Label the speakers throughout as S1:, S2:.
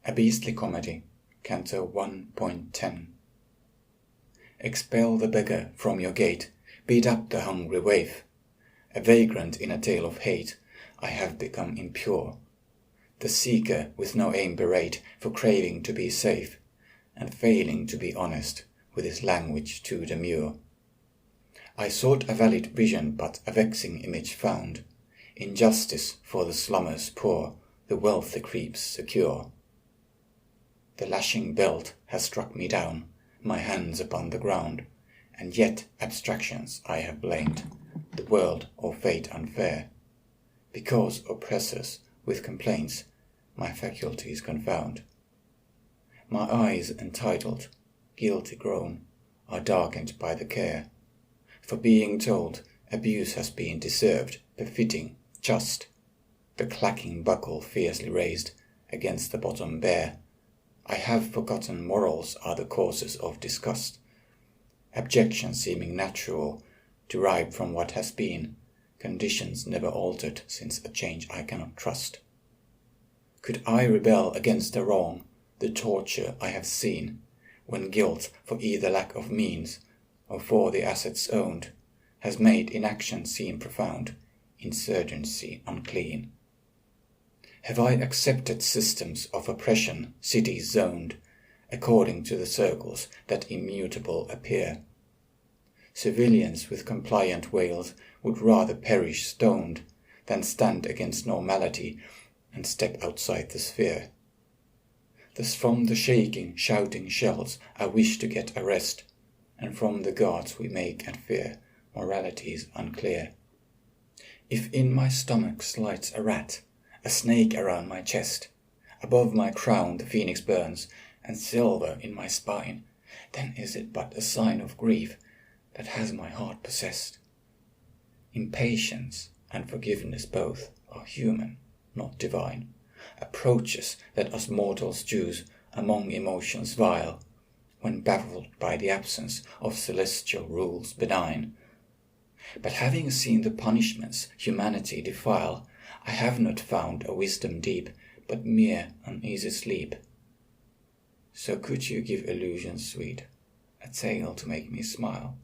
S1: A beastly comedy, Canto 1.10. Expel the beggar from your gate, beat up the hungry waif. A vagrant in a tale of hate, I have become impure. The seeker with no aim berate for craving to be safe, and failing to be honest with his language too demure. I sought a valid vision, but a vexing image found. Injustice for the slummers poor, the wealthy creeps secure. The lashing belt has struck me down, my hands upon the ground, and yet abstractions I have blamed, the world or fate unfair, because oppressors with complaints my faculties confound. My eyes entitled, guilty grown, are darkened by the care, for being told abuse has been deserved, befitting, just, the clacking buckle fiercely raised against the bottom bare. I have forgotten morals are the causes of disgust, abjection seeming natural, derived from what has been, conditions never altered since a change I cannot trust. Could I rebel against the wrong, the torture I have seen, when guilt for either lack of means, or for the assets owned, has made inaction seem profound, insurgency unclean? Have I accepted systems of oppression, cities zoned, according to the circles that immutable appear? Civilians with compliant wails would rather perish stoned than stand against normality and step outside the sphere. Thus from the shaking, shouting shells I wish to get a rest, and from the gods we make and fear moralities unclear. If in my stomach slides a rat, a snake around my chest, above my crown the phoenix burns, and silver in my spine, then is it but a sign of grief that has my heart possessed. Impatience and forgiveness both are human, not divine, approaches that us mortals choose among emotions vile, when baffled by the absence of celestial rules benign. But having seen the punishments humanity defile, I have not found a wisdom deep, but mere uneasy sleep. So could you give illusions sweet, a tale to make me smile,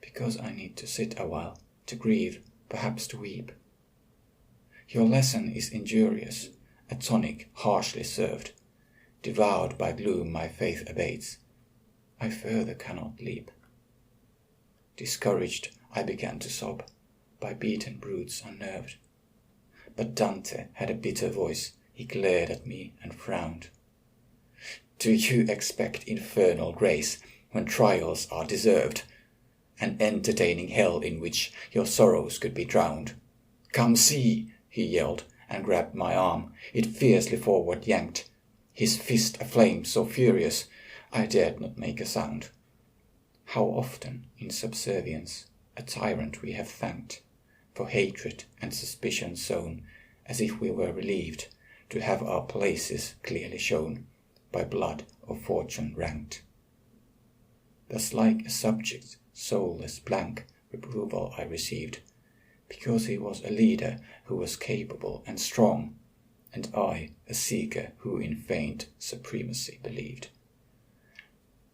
S1: because I need to sit a while, to grieve, perhaps to weep. Your lesson is injurious, a tonic harshly served, devoured by gloom my faith abates, I further cannot leap. Discouraged I began to sob, by beaten brutes unnerved. But Dante had a bitter voice, he glared at me and frowned. Do you expect infernal grace when trials are deserved, an entertaining hell in which your sorrows could be drowned? Come see, he yelled, and grabbed my arm, it fiercely forward yanked, his fist aflame so furious, I dared not make a sound. How often, in subservience, a tyrant we have thanked, for hatred and suspicion sown, as if we were relieved to have our places clearly shown, by blood or fortune ranked. Thus like a subject, soulless blank, reproval I received, because he was a leader who was capable and strong, and I a seeker who in faint supremacy believed.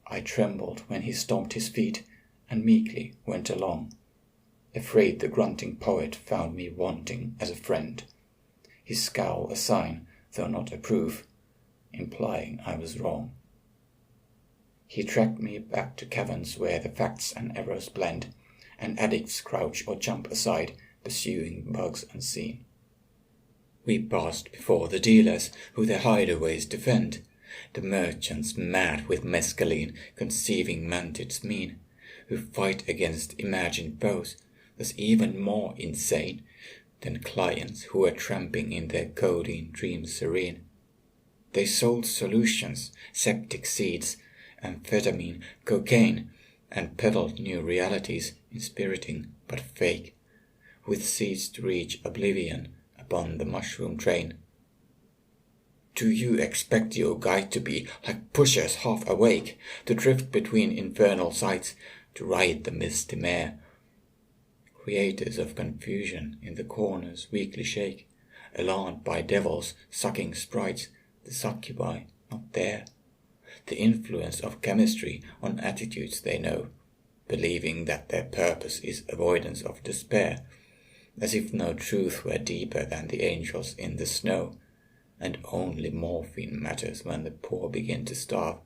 S1: I trembled when he stomped his feet and meekly went along, afraid the grunting poet found me wanting as a friend, his scowl a sign, though not a proof, implying I was wrong. He tracked me back to caverns where the facts and errors blend, and addicts crouch or jump aside, pursuing bugs unseen. We passed before the dealers who their hideaways defend, the merchants mad with mescaline, conceiving mantids mean, who fight against imagined foes, thus even more insane than clients who are tramping in their codeine dreams serene. They sold solutions, septic seeds, amphetamine, cocaine, and peddled new realities, inspiriting but fake, with seeds to reach oblivion upon the mushroom train. Do you expect your guide to be like pushers half awake, to drift between infernal sights, to ride the misty mare? Creators of confusion in the corners weakly shake, alarmed by devils, sucking sprites, the succubi not there, the influence of chemistry on attitudes they know, believing that their purpose is avoidance of despair, as if no truth were deeper than the angels in the snow, and only morphine matters when the poor begin to starve.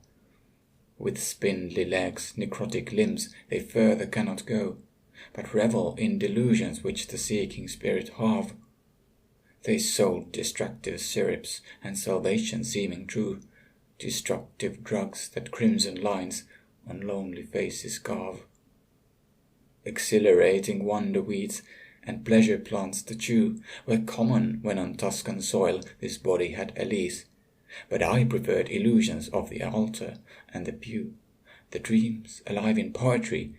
S1: With spindly legs, necrotic limbs, they further cannot go, but revel in delusions which the seeking spirit halve. They sold destructive syrups and salvation seeming true, destructive drugs that crimson lines on lonely faces carve. Exhilarating wonder weeds and pleasure plants to chew were common when on Tuscan soil this body had a lease, but I preferred illusions of the altar and the pew, the dreams alive in poetry,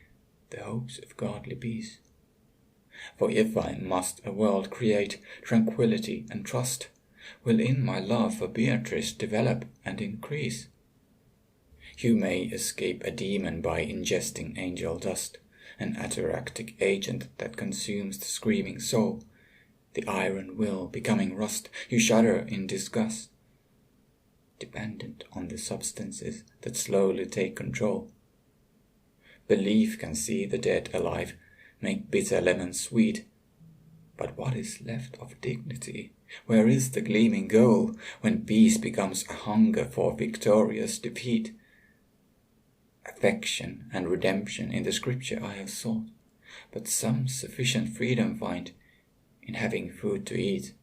S1: the hopes of godly peace. For if I must a world create, tranquility and trust will in my love for Beatrice develop and increase. You may escape a demon by ingesting angel dust, an ataraxic agent that consumes the screaming soul, the iron will becoming rust, you shudder in disgust, dependent on the substances that slowly take control. Belief can see the dead alive, make bitter lemons sweet, but what is left of dignity? Where is the gleaming goal when peace becomes a hunger for victorious defeat? Affection and redemption in the scripture I have sought, but some sufficient freedom find in having food to eat.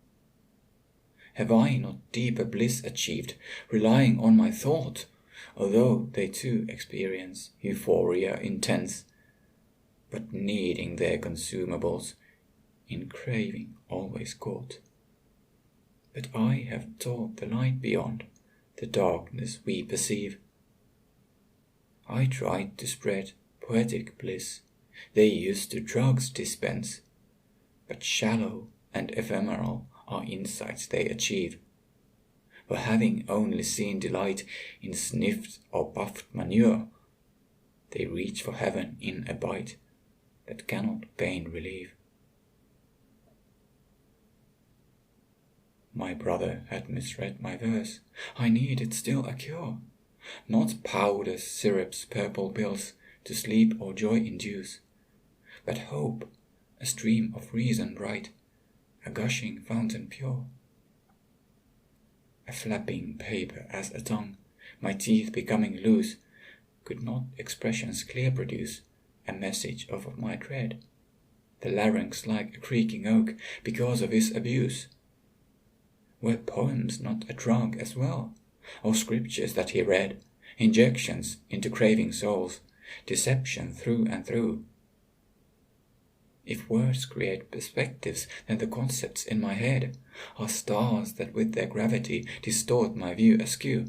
S1: Have I not deeper bliss achieved, relying on my thought, although they too experience euphoria intense, but needing their consumables, in craving always caught? But I have taught the light beyond the darkness we perceive. I tried to spread poetic bliss, they used to drugs dispense, but shallow and ephemeral are insights they achieve. For having only seen delight in sniffed or puffed manure, they reach for heaven in a bite that cannot pain relieve. My brother had misread my verse. I needed still a cure, not powders, syrups, purple pills to sleep or joy induce, but hope, a stream of reason bright, a gushing fountain pure. A flapping paper as a tongue, my teeth becoming loose, could not expressions clear produce a message of my dread, the larynx like a creaking oak because of his abuse. Were poems not a drug as well, or scriptures that he read, injections into craving souls, deception through and through? If words create perspectives, then the concepts in my head are stars that with their gravity distort my view askew.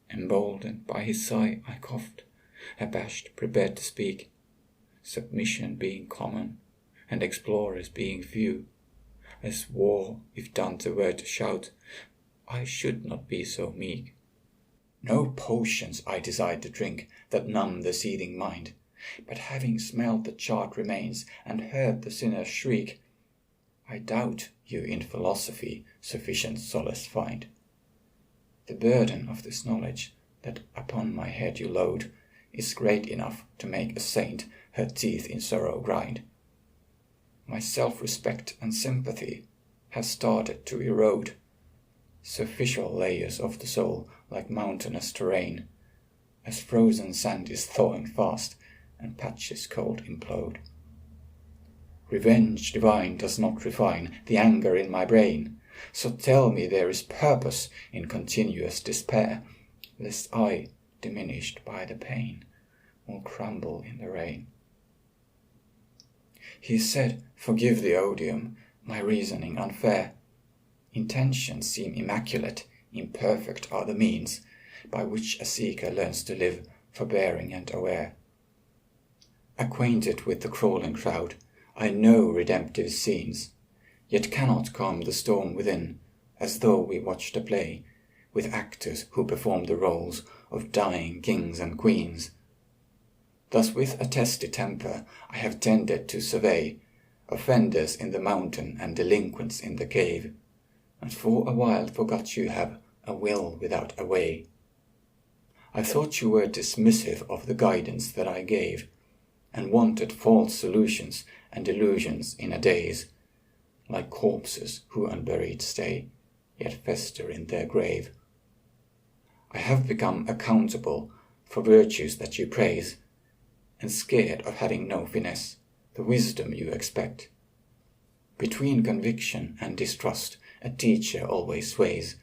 S1: Emboldened by his sigh, I coughed, abashed, prepared to speak, submission being common, and explorers being few. I swore, if done the word to shout, I should not be so meek. No potions I desired to drink that numb the seething mind, but having smelled the charred remains and heard the sinner's shriek, I doubt you in philosophy sufficient solace find. The burden of this knowledge that upon my head you load is great enough to make a saint her teeth in sorrow grind. My self-respect and sympathy have started to erode superficial layers of the soul like mountainous terrain, as frozen sand is thawing fast and patches cold implode. Revenge divine does not refine the anger in my brain, so tell me there is purpose in continuous despair, lest I, diminished by the pain, will crumble in the rain. He said, forgive the odium, my reasoning unfair. Intentions seem immaculate, imperfect are the means by which a seeker learns to live forbearing and aware. Acquainted with the crawling crowd, I know redemptive scenes, yet cannot calm the storm within, as though we watched a play, with actors who perform the roles of dying kings and queens. Thus with a testy temper I have tended to survey offenders in the mountain and delinquents in the cave, and for a while forgot you have a will without a way. I thought you were dismissive of the guidance that I gave, and wanted false solutions and illusions in a daze, like corpses who unburied stay, yet fester in their grave. I have become accountable for virtues that you praise, and scared of having no finesse, the wisdom you expect. Between conviction and distrust, a teacher always sways,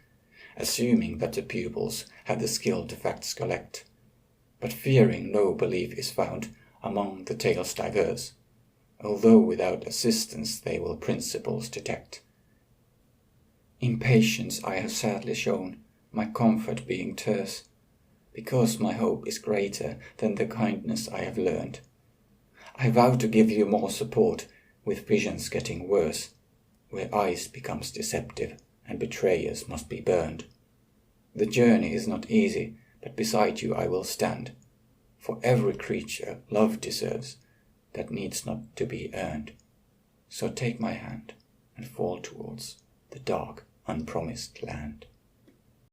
S1: assuming that the pupils have the skill to facts collect, but fearing no belief is found among the tales diverse, although without assistance they will principles detect. In patience I have sadly shown, my comfort being terse, because my hope is greater than the kindness I have learned. I vow to give you more support, with visions getting worse, where eyes becomes deceptive and betrayers must be burned. The journey is not easy, but beside you I will stand, for every creature love deserves that needs not to be earned. So take my hand and fall towards the dark, unpromised land.